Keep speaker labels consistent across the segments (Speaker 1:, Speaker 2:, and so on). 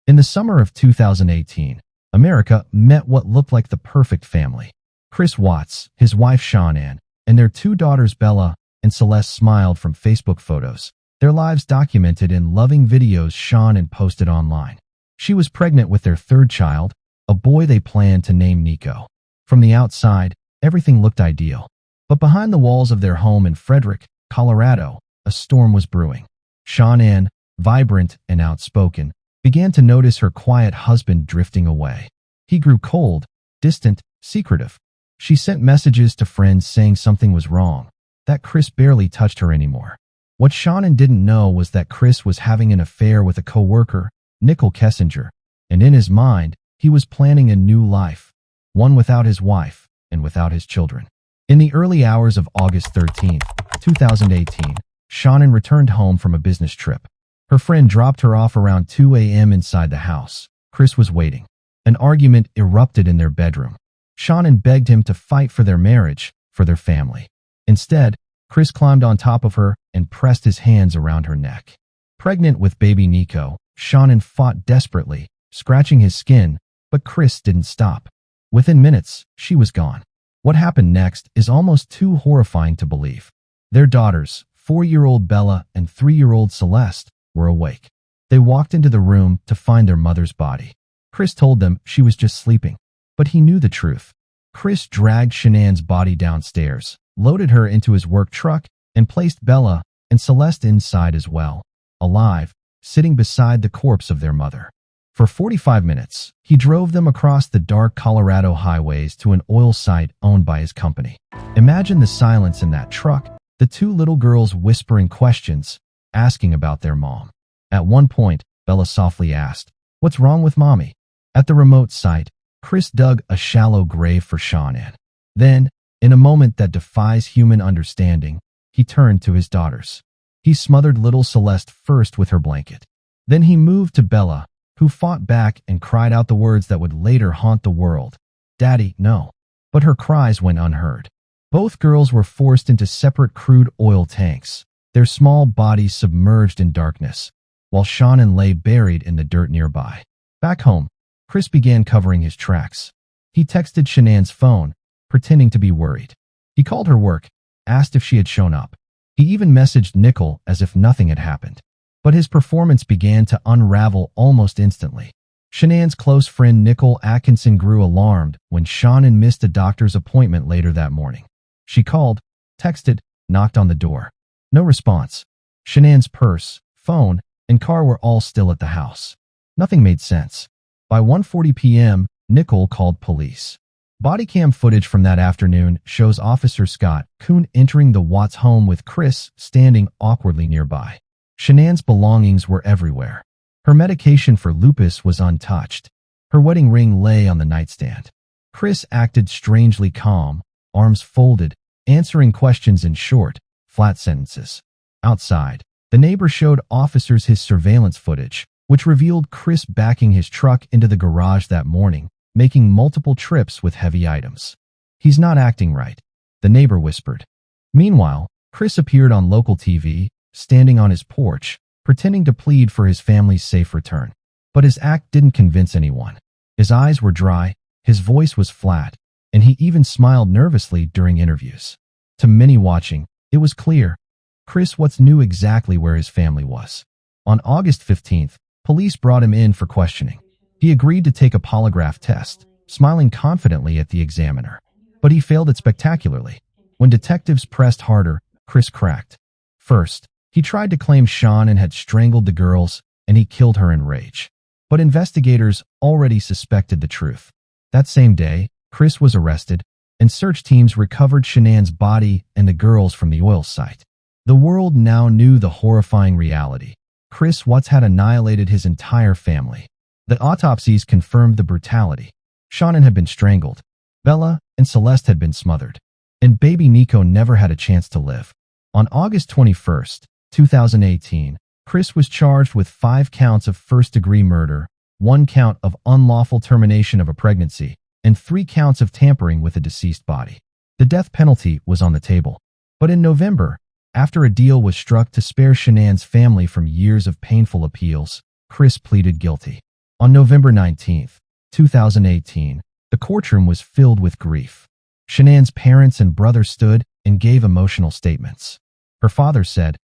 Speaker 1: In the summer of 2018, America met what looked like the perfect family. Chris Watts, his wife Shanann, and their two daughters Bella and Celeste smiled from Facebook photos, their lives documented in loving videos Shanann posted online. She was pregnant with their third child, a boy they planned to name Nico. From the outside, everything looked ideal. But behind the walls of their home in Frederick, Colorado, a storm was brewing. Shanann, vibrant and outspoken, began to notice her quiet husband drifting away. He grew cold, distant, secretive. She sent messages to friends saying something was wrong, that Chris barely touched her anymore. What Shanann didn't know was that Chris was having an affair with a co-worker, Nichol Kessinger, and in his mind, he was planning a new life, one without his wife and without his children. In the early hours of August 13, 2018, Shanann returned home from a business trip. Her friend dropped her off around 2 a.m. inside the house. Chris was waiting. An argument erupted in their bedroom. Shanann begged him to fight for their marriage, for their family. Instead, Chris climbed on top of her and pressed his hands around her neck. Pregnant with baby Nico, Shanann fought desperately, scratching his skin, but Chris didn't stop. Within minutes, she was gone. What happened next is almost too horrifying to believe. Their daughters, 4-year-old Bella and 3-year-old Celeste, were awake. They walked into the room to find their mother's body. Chris told them she was just sleeping, but he knew the truth. Chris dragged Shanann's body downstairs, loaded her into his work truck, and placed Bella and Celeste inside as well, alive, sitting beside the corpse of their mother. For 45 minutes, he drove them across the dark Colorado highways to an oil site owned by his company. Imagine the silence in that truck, the two little girls whispering questions, asking about their mom. At one point, Bella softly asked, "What's wrong with mommy?" At the remote site, Chris dug a shallow grave for Shanann. Then, in a moment that defies human understanding, he turned to his daughters. He smothered little Celeste first with her blanket. Then he moved to Bella, who fought back and cried out the words that would later haunt the world. "Daddy, no." But her cries went unheard. Both girls were forced into separate crude oil tanks, their small bodies submerged in darkness, while Shanann lay buried in the dirt nearby. Back home, Chris began covering his tracks. He texted Shanann's phone, pretending to be worried. He called her work, asked if she had shown up. He even messaged Nichol as if nothing had happened. But his performance began to unravel almost instantly. Shanann's close friend Nichol Atkinson grew alarmed when Shanann missed a doctor's appointment later that morning. She called, texted, knocked on the door. No response. Shanann's purse, phone, and car were all still at the house. Nothing made sense. By 1:40 p.m., Nichol called police. Bodycam footage from that afternoon shows Officer Scott Kuhn entering the Watts home with Chris standing awkwardly nearby. Shanann's belongings were everywhere. Her medication for lupus was untouched. Her wedding ring lay on the nightstand. Chris acted strangely calm, arms folded, answering questions in short, flat sentences. Outside, the neighbor showed officers his surveillance footage, which revealed Chris backing his truck into the garage that morning, making multiple trips with heavy items. "He's not acting right," the neighbor whispered. Meanwhile, Chris appeared on local TV, standing on his porch, pretending to plead for his family's safe return. But his act didn't convince anyone. His eyes were dry, his voice was flat, and he even smiled nervously during interviews. To many watching, it was clear. Chris Watts knew exactly where his family was. On August 15th, police brought him in for questioning. He agreed to take a polygraph test, smiling confidently at the examiner. But he failed it spectacularly. When detectives pressed harder, Chris cracked. First, he tried to claim Shanann had strangled the girls and he killed her in rage. But investigators already suspected the truth. That same day, Chris was arrested, and search teams recovered Shanann's body and the girls from the oil site. The world now knew the horrifying reality. Chris Watts had annihilated his entire family. The autopsies confirmed the brutality. Shanann had been strangled. Bella and Celeste had been smothered. And baby Nico never had a chance to live. On August 21st, 2018, Chris was charged with 5 counts of first-degree murder, 1 count of unlawful termination of a pregnancy, and 3 counts of tampering with a deceased body. The death penalty was on the table. But in November, after a deal was struck to spare Shanann's family from years of painful appeals, Chris pleaded guilty. On November 19, 2018, the courtroom was filled with grief. Shanann's parents and brother stood and gave emotional statements. Her father said,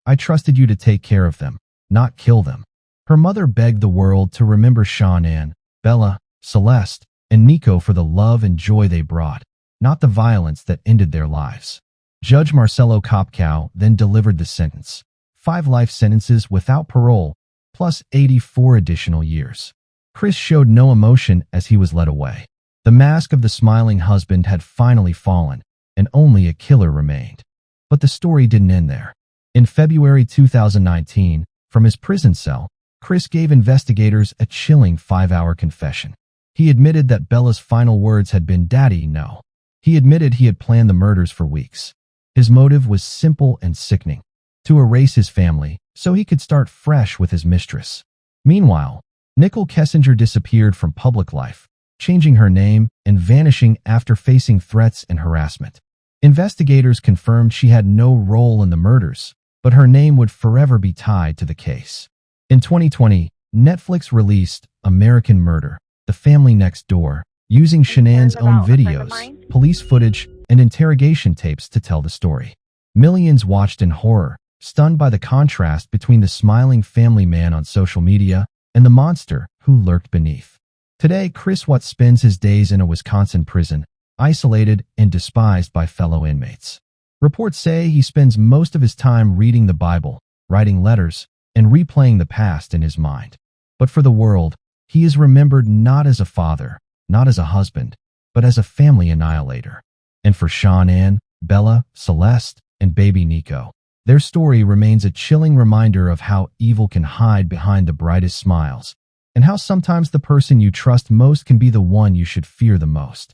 Speaker 1: "I trusted you to take care of them, not kill them." Her mother begged the world to remember Shanann, Bella, Celeste, and Nico for the love and joy they brought, not the violence that ended their lives. Judge Marcelo Kopkow then delivered the sentence: 5 life sentences without parole, plus 84 additional years. Chris showed no emotion as he was led away. The mask of the smiling husband had finally fallen, and only a killer remained. But the story didn't end there. In February 2019, from his prison cell, Chris gave investigators a chilling 5-hour confession. He admitted that Bella's final words had been, "Daddy, no." He admitted he had planned the murders for weeks. His motive was simple and sickening: to erase his family so he could start fresh with his mistress. Meanwhile, Nichol Kessinger disappeared from public life, changing her name and vanishing after facing threats and harassment. Investigators confirmed she had no role in the murders, but her name would forever be tied to the case. In 2020, Netflix released American Murder: The Family Next Door, using Shanann's own videos, police footage, and interrogation tapes to tell the story. Millions watched in horror, stunned by the contrast between the smiling family man on social media and the monster who lurked beneath. Today, Chris Watts spends his days in a Wisconsin prison, isolated and despised by fellow inmates. Reports say he spends most of his time reading the Bible, writing letters, and replaying the past in his mind. But for the world, he is remembered not as a father, not as a husband, but as a family annihilator. And for Shanann, Bella, Celeste, and baby Nico, their story remains a chilling reminder of how evil can hide behind the brightest smiles, and how sometimes the person you trust most can be the one you should fear the most.